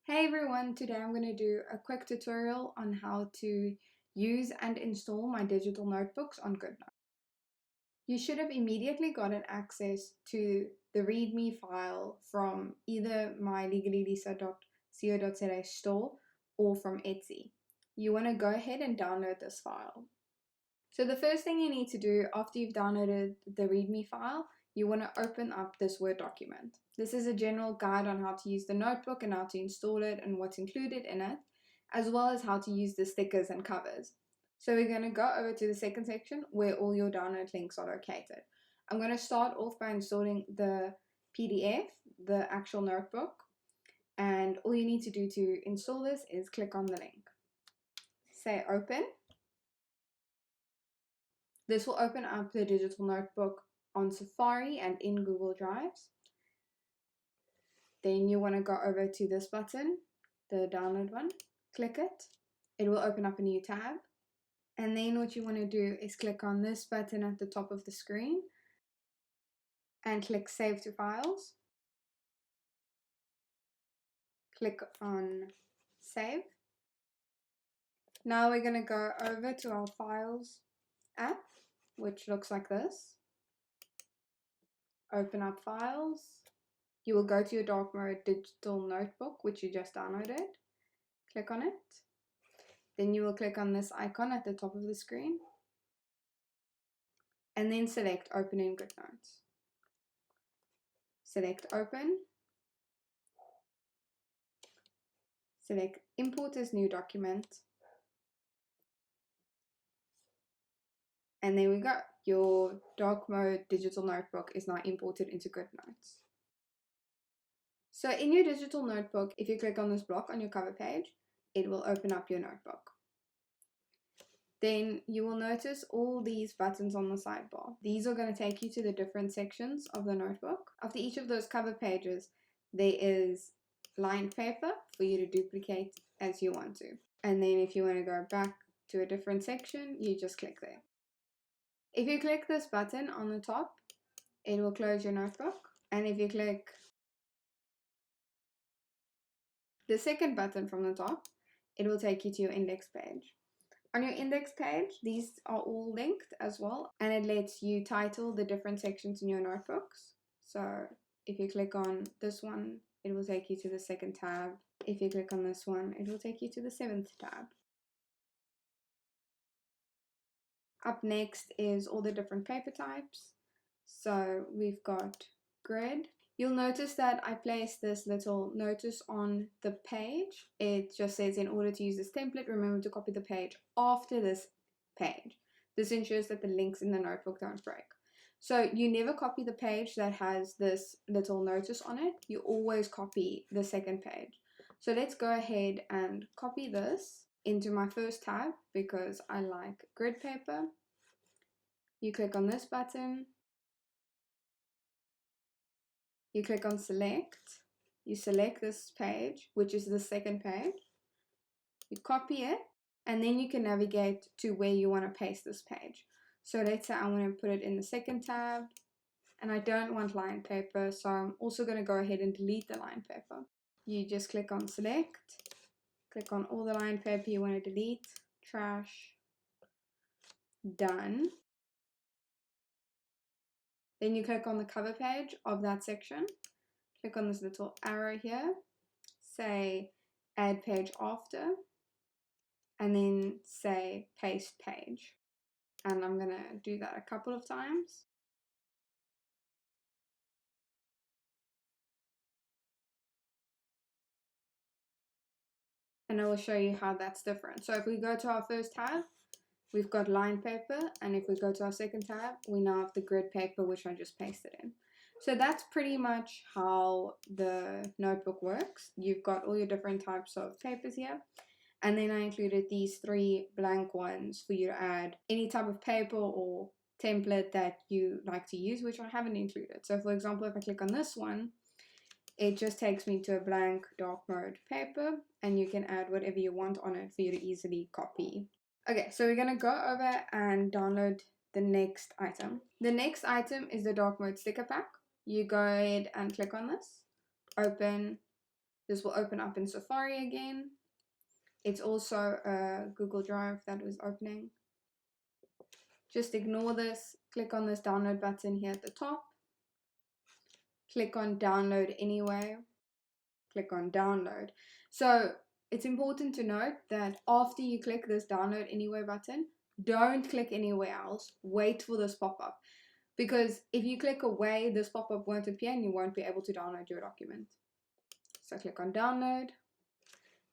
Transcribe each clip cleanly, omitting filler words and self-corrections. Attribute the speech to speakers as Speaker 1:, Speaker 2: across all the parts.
Speaker 1: Hey everyone, today I'm going to do a quick tutorial on how to use and install my digital notebooks on GoodNotes. You should have immediately gotten access to the README file from either my legallylisa.co.za store or from Etsy. You want to go ahead and download this file. So the first thing you need to do after you've downloaded the README file, you want to open up this Word document. This is a general guide on how to use the notebook and how to install it and what's included in it, as well as how to use the stickers and covers. So we're going to go over to the second section where all your download links are located. I'm going to start off by installing the PDF, the actual notebook, and all you need to do to install this is click on the link. Say open. This will open up the digital notebook on Safari and in Google Drives. Then you want to go over to this button, the download one, click it. It will open up a new tab. And then what you want to do is click on this button at the top of the screen and click Save to Files. Click on Save. Now we're going to go over to our Files app, which looks like this. Open up Files. You will go to your dark mode digital notebook, which you just downloaded. Click on it. Then you will click on this icon at the top of the screen. And then select Open in GoodNotes. Select Open. Select Import as New Document. And there we go. Your dark mode digital notebook is now imported into GoodNotes. So in your digital notebook, if you click on this block on your cover page, it will open up your notebook. Then you will notice all these buttons on the sidebar. These are going to take you to the different sections of the notebook. After each of those cover pages, there is lined paper for you to duplicate as you want to. And then if you want to go back to a different section, you just click there. If you click this button on the top, it will close your notebook. And if you click the second button from the top, it will take you to your index page. On your index page, these are all linked as well, and it lets you title the different sections in your notebooks. So if you click on this one, it will take you to the second tab. If you click on this one, it will take you to the 7th tab. Up next is all the different paper types. So we've got grid. You'll notice that I placed this little notice on the page. It just says, in order to use this template, remember to copy the page after this page. This ensures that the links in the notebook don't break. So you never copy the page that has this little notice on it. You always copy the second page. So let's go ahead and copy this into my first tab because I like grid paper. You click on this button. You click on select, you select this page, which is the second page, you copy it, and then you can navigate to where you want to paste this page. So let's say I want to put it in the second tab, and I don't want lined paper, so I'm also going to go ahead and delete the lined paper. You just click on select, click on all the lined paper you want to delete, trash, done. Then you click on the cover page of that section. Click on this little arrow here, say add page after, and then say paste page. And I'm going to do that a couple of times. And I will show you how that's different. So if we go to our first tab, we've got lined paper, and if we go to our second tab, we now have the grid paper, which I just pasted in. So that's pretty much how the notebook works. You've got all your different types of papers here. And then I included these 3 blank ones for you to add any type of paper or template that you like to use, which I haven't included. So for example, if I click on this one, it just takes me to a blank dark mode paper, and you can add whatever you want on it for you to easily copy. Okay, so we're going to go over and download the next item. The next item is the dark mode sticker pack. You go ahead and click on this, open, This will open up in Safari again. It's also a Google Drive that was opening. Just ignore this. Click on this download button here at the top. Click on download anyway. Click on download. So it's important to note that after you click this download anywhere button, don't click anywhere else. Wait for this pop-up. Because if you click away, this pop-up won't appear and you won't be able to download your document. So click on download.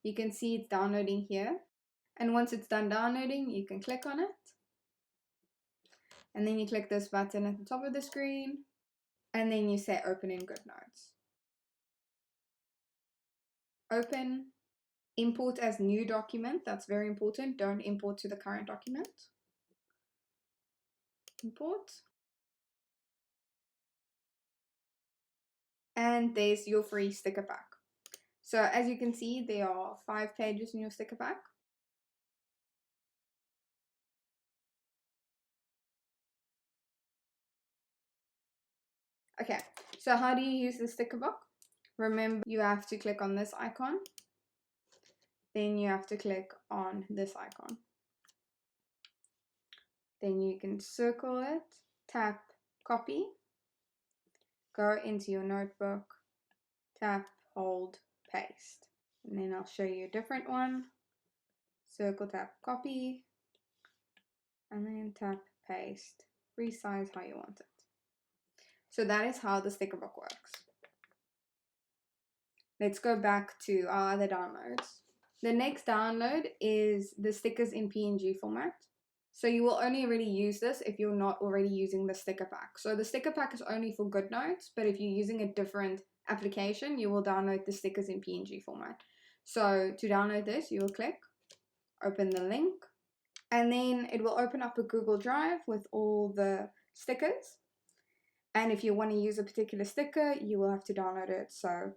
Speaker 1: You can see it's downloading here. And once it's done downloading, you can click on it. And then you click this button at the top of the screen. And then you say open in GoodNotes. Open. Import as new document. That's very important. Don't import to the current document. Import. And there's your free sticker pack. So as you can see, there are 5 pages in your sticker pack. Okay, so how do you use the sticker book? Remember, you have to click on this icon. Then you have to click on this icon. Then you can circle it, tap copy, go into your notebook, tap, hold, paste. And then I'll show you a different one. Circle, tap, copy, and then tap, paste. Resize how you want it. So that is how the sticker book works. Let's go back to our other downloads. The next download is the stickers in PNG format. So you will only really use this if you're not already using the sticker pack. So the sticker pack is only for GoodNotes, but if you're using a different application, you will download the stickers in PNG format. So to download this, you will click, open the link, and then it will open up a Google Drive with all the stickers. And if you want to use a particular sticker, you will have to download it. So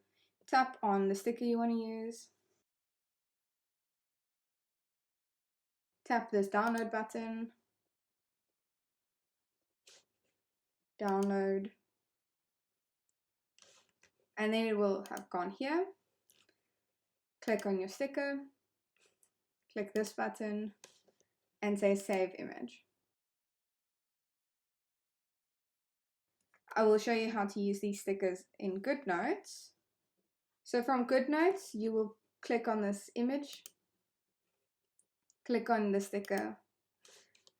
Speaker 1: tap on the sticker you want to use. Tap this download button. Download. And then it will have gone here. Click on your sticker. Click this button and say save image. I will show you how to use these stickers in GoodNotes. So from GoodNotes, you will click on this image, click on the sticker,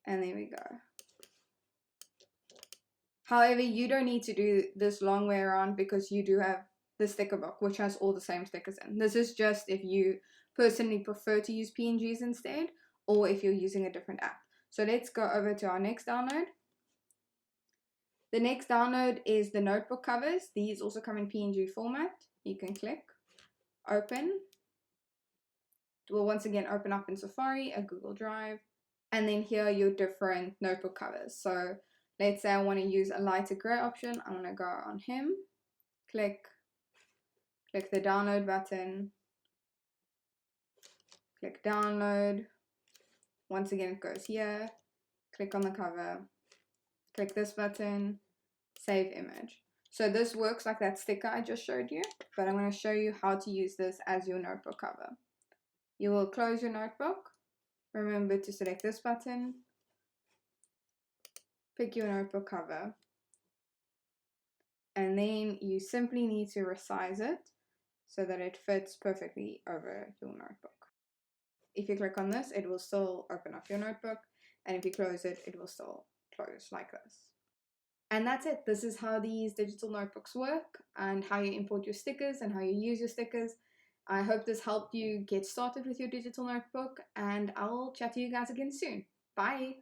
Speaker 1: and there we go. However, you don't need to do this long way around because you do have the sticker book, which has all the same stickers in. This is just if you personally prefer to use PNGs instead, or if you're using a different app. So let's go over to our next download. The next download is the notebook covers. These also come in PNG format. You can click, open. It will once again open up in Safari, a Google Drive, and then here are your different notebook covers. So let's say I want to use a lighter gray option. I'm going to go on him, click the download button, click download. Once again, it goes here, click on the cover, click this button, save image. So this works like that sticker I just showed you, but I'm going to show you how to use this as your notebook cover. You will close your notebook. Remember to select this button, pick your notebook cover, and then you simply need to resize it so that it fits perfectly over your notebook. If you click on this, it will still open up your notebook, and if you close it, it will still close like this. And that's it. This is how these digital notebooks work and how you import your stickers and how you use your stickers. I hope this helped you get started with your digital notebook, and I'll chat to you guys again soon. Bye!